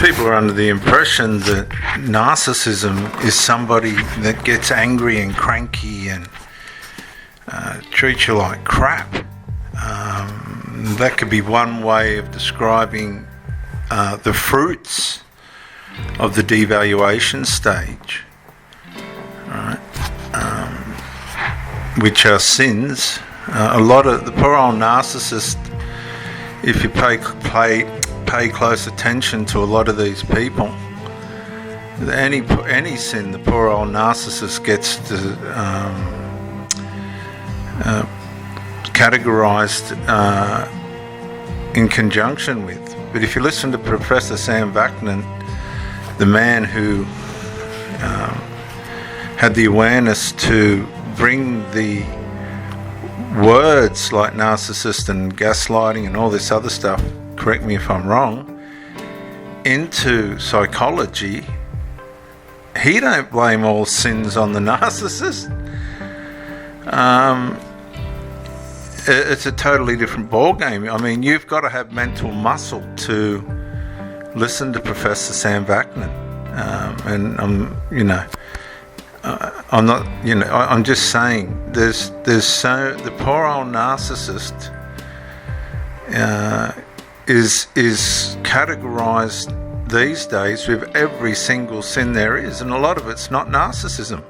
People are under the impression that narcissism is somebody that gets angry and cranky and treats you like crap. That could be one way of describing the fruits of the devaluation stage, right? Which are sins. A lot of the poor old narcissist, if you pay close attention to a lot of these people, any sin the poor old narcissist gets to categorized in conjunction with. But if you listen to Professor Sam Vaknin, the man who had the awareness to bring the words like narcissist and gaslighting and all this other stuff, correct me if I'm wrong, into psychology, he don't blame all sins on the narcissist. It's a totally different ball game. I mean, you've got to have mental muscle to listen to Professor Sam Vaknin, and I'm not, I'm just saying, there's the poor old narcissist is categorized these days with every single sin there is, and a lot of it's not narcissism.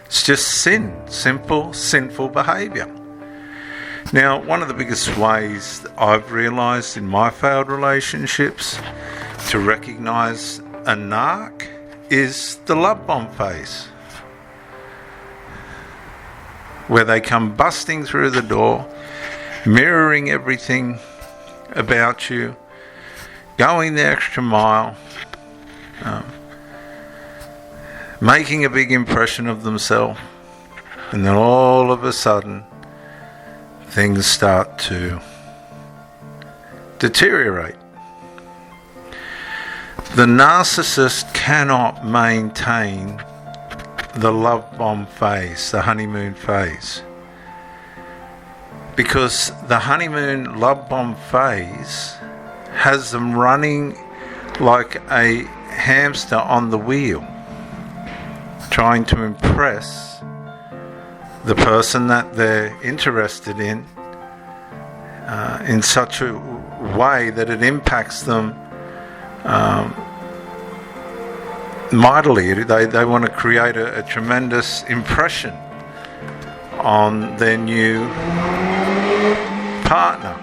It's just sin, simple, sinful behavior. Now, one of the biggest ways that I've realized in my failed relationships to recognize a narc is the love bomb phase, where they come busting through the door, mirroring everything about you, going the extra mile, making a big impression of themselves, and then all of a sudden things start to deteriorate. The narcissist cannot maintain the love bomb phase, the honeymoon phase, because the honeymoon love bomb phase has them running like a hamster on the wheel, trying to impress the person that they're interested in such a way that it impacts them mightily. They want to create a tremendous impression on their new partner.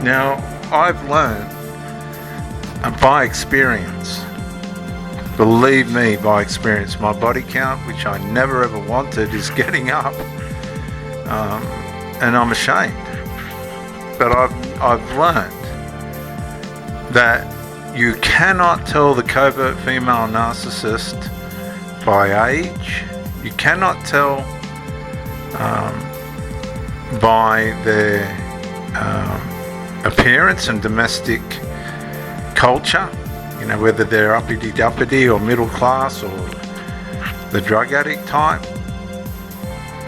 Now, I've learned by experience, believe me, by experience, my body count, which I never ever wanted, is getting up, and I'm ashamed. But I've learned that you cannot tell the covert female narcissist by age. You cannot tell by their appearance and domestic culture, whether they're uppity-duppity or middle class or the drug addict type.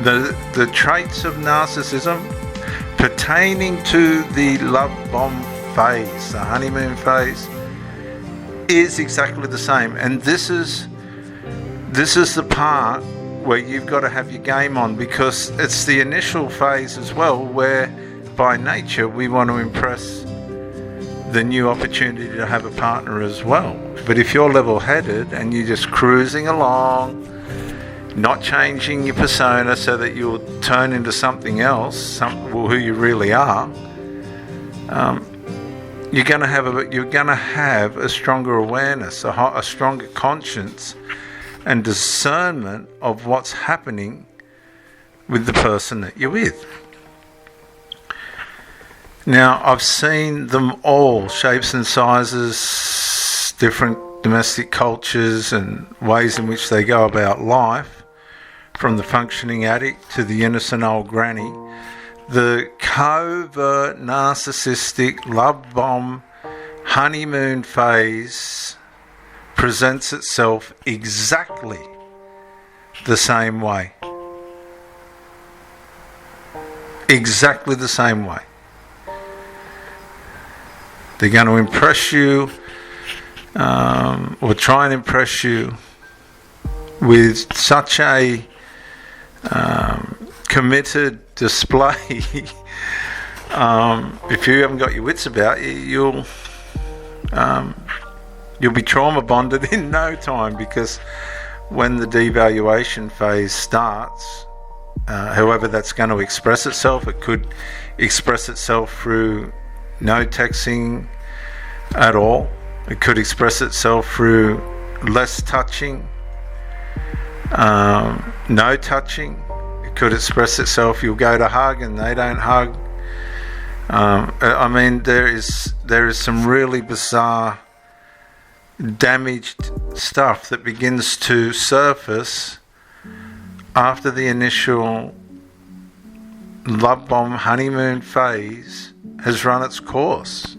The traits of narcissism pertaining to the love bomb phase, the honeymoon phase, is exactly the same. And this is the part where you've got to have your game on, because it's the initial phase as well, where by nature we want to impress the new opportunity to have a partner as well. But if you're level-headed and you're just cruising along, not changing your persona so that you'll turn into something else, who you really are, you're going to have a stronger awareness, a stronger conscience and discernment of what's happening with the person that you're with. Now, I've seen them all, shapes and sizes, different domestic cultures and ways in which they go about life, from the functioning addict to the innocent old granny. The covert narcissistic love bomb honeymoon phase presents itself exactly the same way. Exactly the same way. They're going to impress you or try and impress you with such a committed display. If you haven't got your wits about you, you'll be trauma bonded in no time, because when the devaluation phase starts, however that's going to express itself, it could express itself through no texting at all. It could express itself through less touching, no touching. It could express itself, you'll go to hug and they don't hug. I mean, there is some really bizarre, damaged stuff that begins to surface after the initial love bomb honeymoon phase has run its course.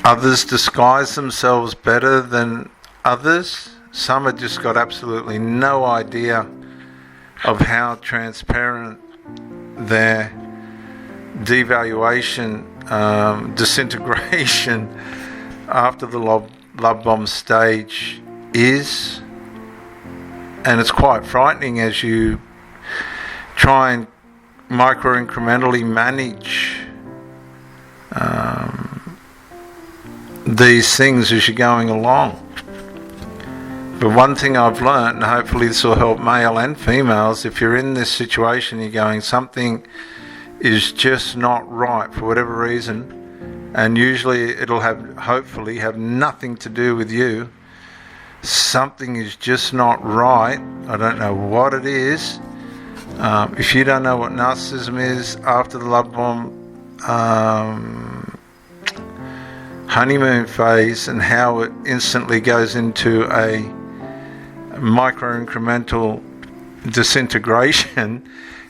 Others disguise themselves better than others. Some have just got absolutely no idea of how transparent their devaluation, disintegration after the love bomb stage is. And it's quite frightening as you try and micro-incrementally manage these things as you're going along. But one thing I've learnt, and hopefully this will help male and females, if you're in this situation, you're going, something is just not right for whatever reason, and usually it'll hopefully have nothing to do with you. Something is just not right. I don't know what it is. If you don't know what narcissism is after the love bomb honeymoon phase and how it instantly goes into a micro-incremental disintegration,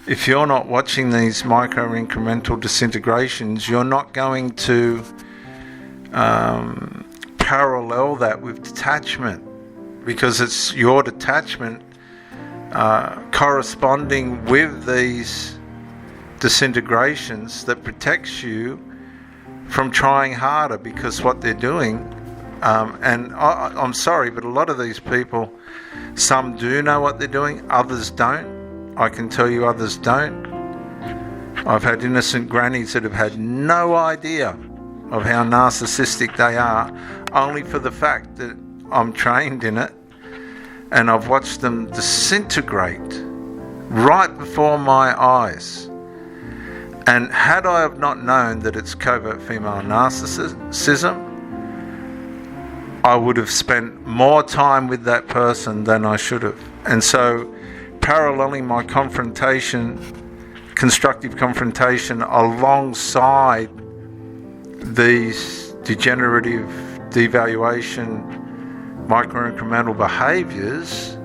if you're not watching these micro-incremental disintegrations, you're not going to parallel that with detachment, because it's your detachment corresponding with these disintegrations that protects you from trying harder, because what they're doing, and I'm sorry, but a lot of these people, some do know what they're doing, others don't. I can tell you others don't. I've had innocent grannies that have had no idea of how narcissistic they are, only for the fact that I'm trained in it, and I've watched them disintegrate right before my eyes. And had I have not known that it's covert female narcissism, I would have spent more time with that person than I should have. And so, paralleling my constructive confrontation alongside these degenerative devaluation micro-incremental behaviours,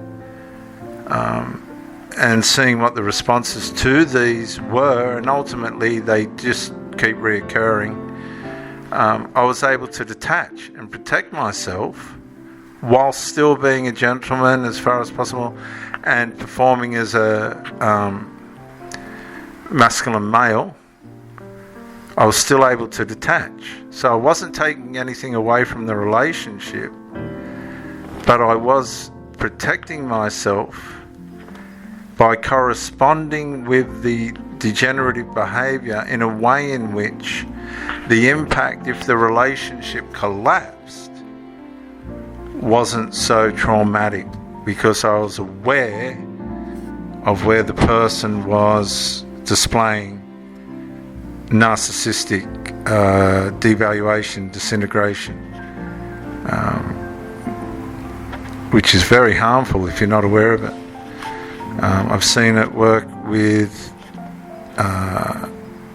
and seeing what the responses to these were, and ultimately they just keep reoccurring, I was able to detach and protect myself while still being a gentleman as far as possible and performing as a masculine male. I was still able to detach. So I wasn't taking anything away from the relationship, but I was protecting myself by corresponding with the degenerative behaviour in a way in which the impact, if the relationship collapsed, wasn't so traumatic, because I was aware of where the person was displaying narcissistic devaluation, disintegration, which is very harmful if you're not aware of it. I've seen it work with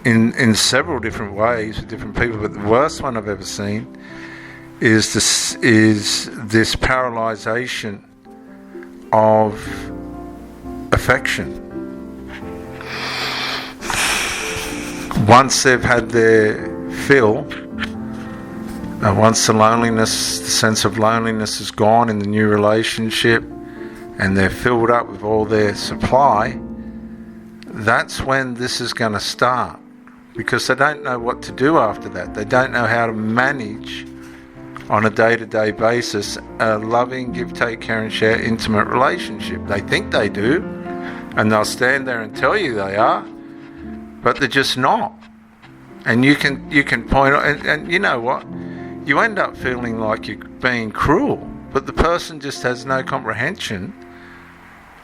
in several different ways with different people, but the worst one I've ever seen is this paralysation of affection. Once they've had their fill, once the sense of loneliness is gone in the new relationship, and they're filled up with all their supply, that's when this is going to start. because they don't know what to do after that. They don't know how to manage on a day-to-day basis a loving, give, take, care and share intimate relationship. They think they do, and they'll stand there and tell you they are, but they're just not. And you can point out, and you know what? You end up feeling like you're being cruel, but the person just has no comprehension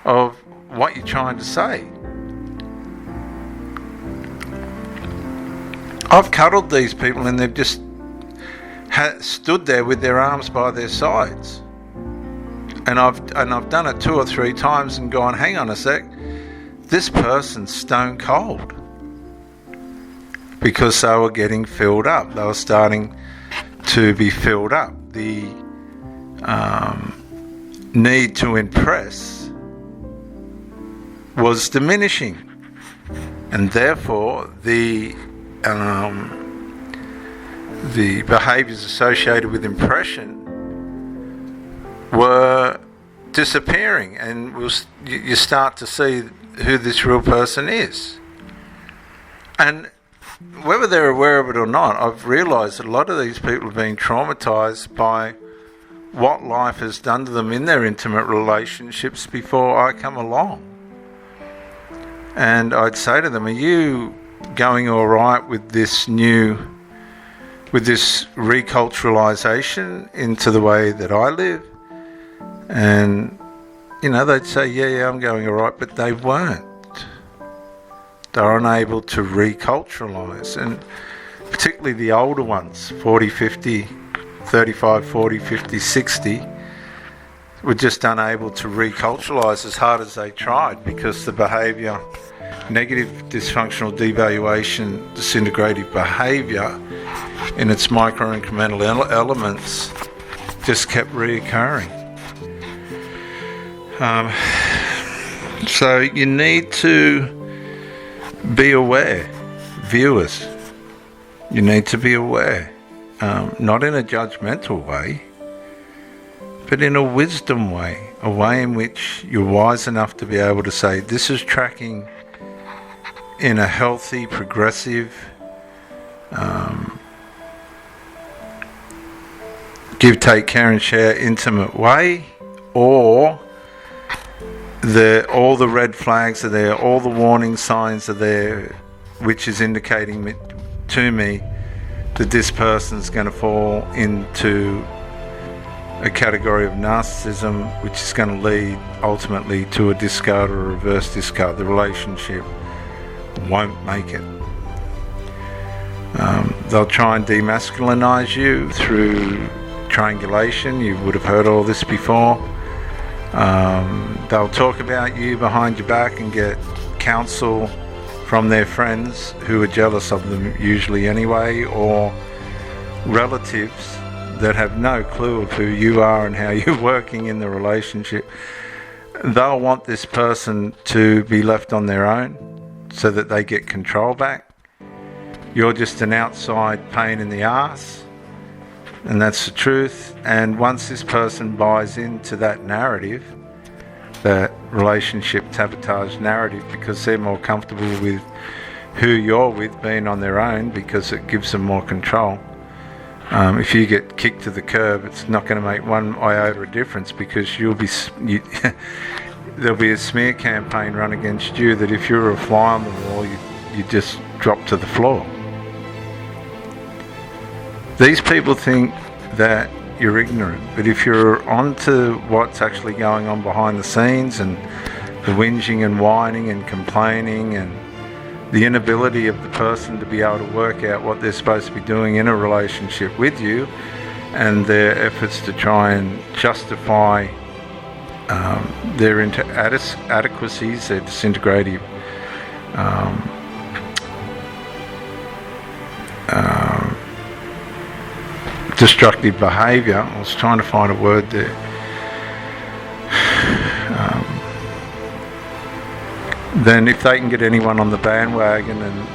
of what you're trying to say. I've cuddled these people and they've just stood there with their arms by their sides, and I've done it 2 or 3 times and gone, hang on a sec, this person's stone cold, because they were getting filled up. They were starting to be filled up. The need to impress was diminishing, and therefore the behaviours associated with impression were disappearing, and you start to see who this real person is. And whether they're aware of it or not, I've realised that a lot of these people are being traumatised by what life has done to them in their intimate relationships before I come along. And I'd say to them, are you going all right with this reculturalisation into the way that I live? And they'd say, yeah, I'm going all right, but they weren't. They're unable to reculturalise, and particularly the older ones, 40, 50, 35, 40, 50, 60, were just unable to reculturalise as hard as they tried, because the behaviour, negative, dysfunctional, devaluation, disintegrative behaviour in its micro-incremental elements just kept reoccurring. So you need to be aware, viewers. You need to be aware, not in a judgmental way, but in a wisdom way, a way in which you're wise enough to be able to say, this is tracking in a healthy, progressive, give, take, care and share intimate way, or all the red flags are there, all the warning signs are there, which is indicating to me that this person's going to fall into a category of narcissism, which is going to lead ultimately to a discard or a reverse discard. The relationship won't make it. They'll try and demasculinize you through triangulation. You would have heard all this before. They'll talk about you behind your back and get counsel from their friends who are jealous of them usually anyway, or relatives that have no clue of who you are and how you're working in the relationship. They'll want this person to be left on their own so that they get control back. You're just an outside pain in the ass, and that's the truth. And once this person buys into that narrative, that relationship sabotage narrative, because they're more comfortable with who you're with being on their own, because it gives them more control. If you get kicked to the curb, it's not going to make one iota of difference, because there'll be a smear campaign run against you that if you're a fly on the wall, you just drop to the floor. These people think that you're ignorant, but if you're onto what's actually going on behind the scenes, and the whinging and whining and complaining, and the inability of the person to be able to work out what they're supposed to be doing in a relationship with you, and their efforts to try and justify their inadequacies, their disintegrative destructive behaviour. I was trying to find a word there. Then if they can get anyone on the bandwagon and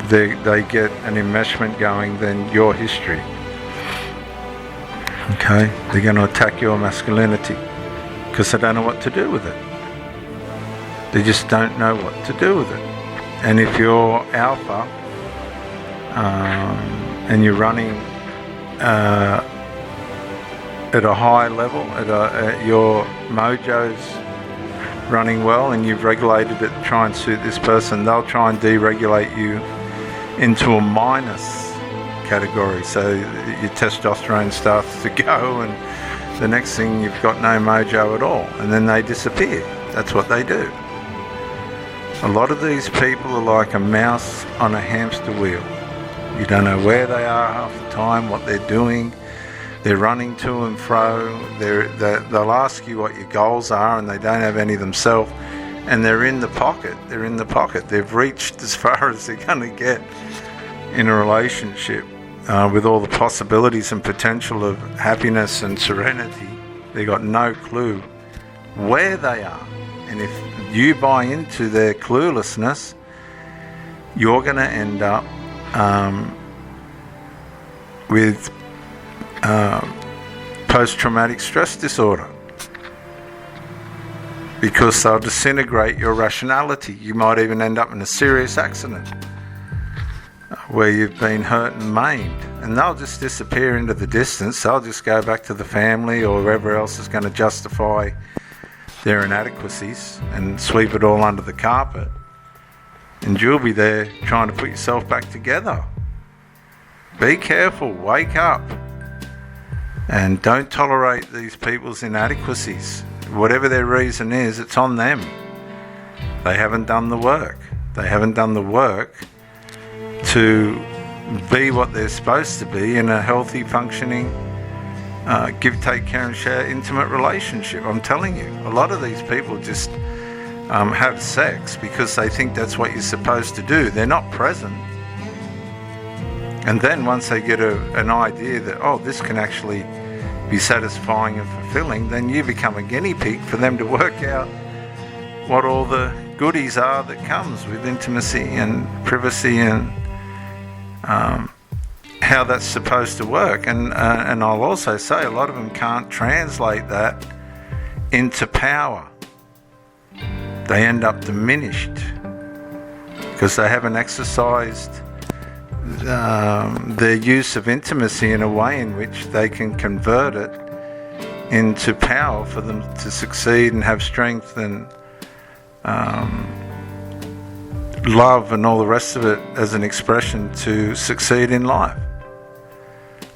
they get an enmeshment going, then your history. Okay? They're going to attack your masculinity because they don't know what to do with it. They just don't know what to do with it. And if you're alpha, and you're running at a high level, at your mojo's running well, and you've regulated it to try and suit this person, they'll try and deregulate you into a minus category. So your testosterone starts to go, and the next thing you've got no mojo at all, and then they disappear. That's what they do. A lot of these people are like a mouse on a hamster wheel. You don't know where they are half the time, what they're doing. They're running to and fro. They'll ask you what your goals are, and they don't have any themselves. And they're in the pocket. They're in the pocket. They've reached as far as they're going to get in a relationship with all the possibilities and potential of happiness and serenity. They've got no clue where they are. And if you buy into their cluelessness, you're going to end up with post-traumatic stress disorder, because they'll disintegrate your rationality. You might even end up in a serious accident where you've been hurt and maimed, and they'll just disappear into the distance. They'll just go back to the family or whoever else is going to justify their inadequacies and sweep it all under the carpet, and you'll be there trying to put yourself back together. Be careful, wake up, and don't tolerate these people's inadequacies. Whatever their reason is, it's on them. They haven't done the work. They haven't done the work to be what they're supposed to be in a healthy, functioning, give, take care and share intimate relationship. I'm telling you, a lot of these people just have sex because they think that's what you're supposed to do. They're not present. And then once they get an idea that, oh, this can actually be satisfying and fulfilling, then you become a guinea pig for them to work out what all the goodies are that comes with intimacy and privacy, and how that's supposed to work. And I'll also say a lot of them can't translate that into power. They end up diminished because they haven't exercised their use of intimacy in a way in which they can convert it into power for them to succeed and have strength and love and all the rest of it as an expression to succeed in life.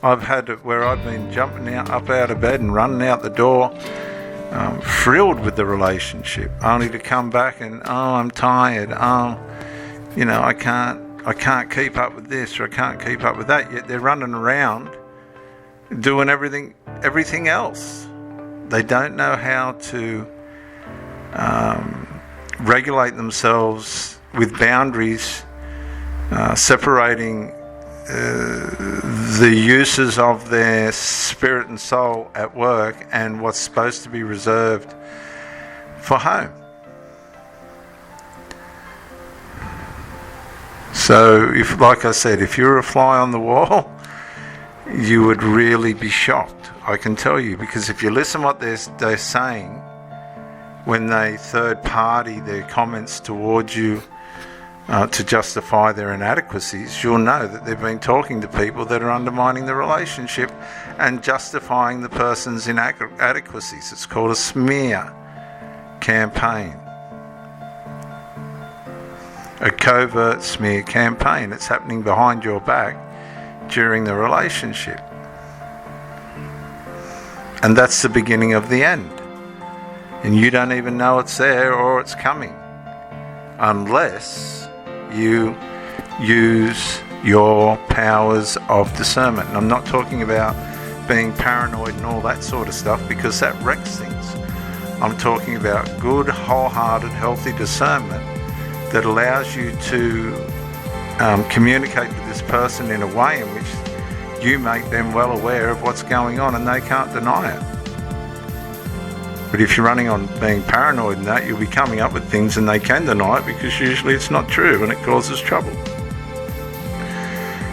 I've had it where I've been jumping up out of bed and running out the door, thrilled with the relationship, only to come back and, oh, I'm tired, oh, I can't keep up with this, or I can't keep up with that. Yet they're running around doing everything else. They don't know how to regulate themselves with boundaries, separating the uses of their spirit and soul at work and what's supposed to be reserved for home. So, like I said, if you're a fly on the wall, you would really be shocked, I can tell you, because if you listen what they're saying when they third party their comments towards you to justify their inadequacies, you'll know that they've been talking to people that are undermining the relationship and justifying the person's inadequacies. It's called a smear campaign. A covert smear campaign. It's happening behind your back during the relationship. And that's the beginning of the end. And you don't even know it's there or it's coming, unless you use your powers of discernment. And I'm not talking about being paranoid and all that sort of stuff, because that wrecks things. I'm talking about good, wholehearted, healthy discernment that allows you to communicate with this person in a way in which you make them well aware of what's going on and they can't deny it. But if you're running on being paranoid and that, you'll be coming up with things and they can deny it because usually it's not true and it causes trouble.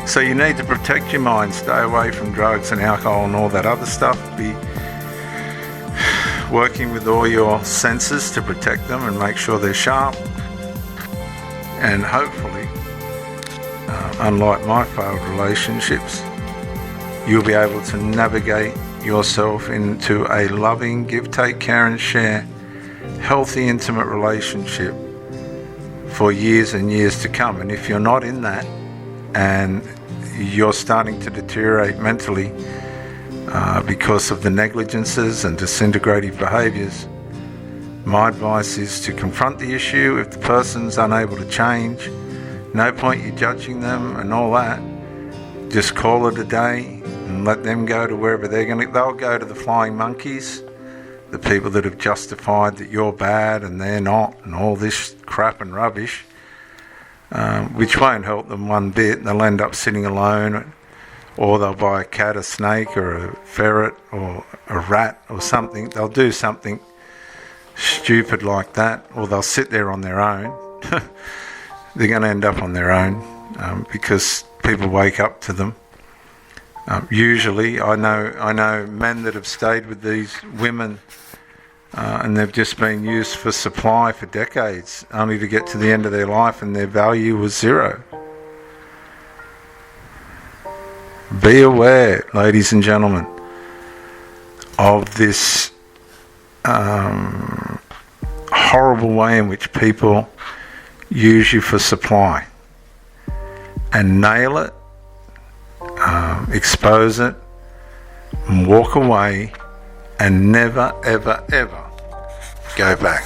So you need to protect your mind, stay away from drugs and alcohol and all that other stuff. Be working with all your senses to protect them and make sure they're sharp. And hopefully unlike my failed relationships, you'll be able to navigate yourself into a loving, give, take, care and share, healthy, intimate relationship for years and years to come. And if you're not in that and you're starting to deteriorate mentally because of the negligences and disintegrative behaviours, my advice is to confront the issue. If the person's unable to change, no point you judging them and all that. Just call it a day and let them go to wherever they'll go to the flying monkeys, the people that have justified that you're bad and they're not, and all this crap and rubbish, which won't help them one bit. They'll end up sitting alone, or they'll buy a cat, a snake, or a ferret, or a rat, or something. They'll do something stupid like that, or they'll sit there on their own. They're going to end up on their own because people wake up to them. Usually, I know men that have stayed with these women and they've just been used for supply for decades, only to get to the end of their life and their value was zero. Be aware, ladies and gentlemen, of this horrible way in which people use you for supply, and nail it, expose it, and walk away, and never, ever, ever go back.